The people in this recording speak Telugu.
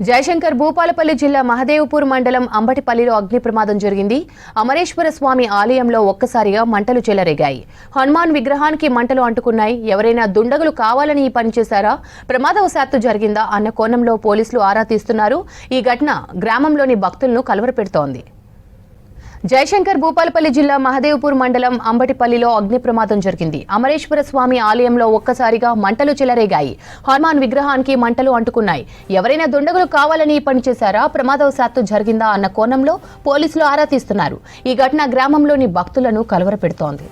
జయశంకర్ భూపాలపల్లి జిల్లా మహదేవ్పూర్ మండలం అంబటిపల్లిలో అగ్ని ప్రమాదం జరిగింది. అమరేశ్వర స్వామి ఆలయంలో ఒక్కసారిగా మంటలు చెలరేగాయి. హనుమాన్ విగ్రహానికి మంటలు అంటుకున్నాయి. ఎవరైనా దుండగులు కావాలని ఈ పని చేశారా, ప్రమాదవశాత్తు జరిగిందా అన్న కోణంలో పోలీసులు ఆరా తీస్తున్నారు. ఈ ఘటన గ్రామంలోని భక్తులను కలవరపెడుతోంది. జయశంకర్ భూపాలపల్లి జిల్లా మహదేవ్పూర్ మండలం అంబటిపల్లిలో అగ్ని ప్రమాదం జరిగింది. అమరేశ్వర స్వామి ఆలయంలో ఒక్కసారిగా మంటలు చెలరేగాయి. హనుమాన్ విగ్రహానికి మంటలు అంటుకున్నాయి. ఎవరైనా దుండగులు కావాలని పని చేశారా, ప్రమాదవశాత్తు జరిగిందా అన్న కోణంలో పోలీసులు ఆరా తీస్తున్నారు. ఈ ఘటన గ్రామంలోని భక్తులను కలవరపెడుతోంది.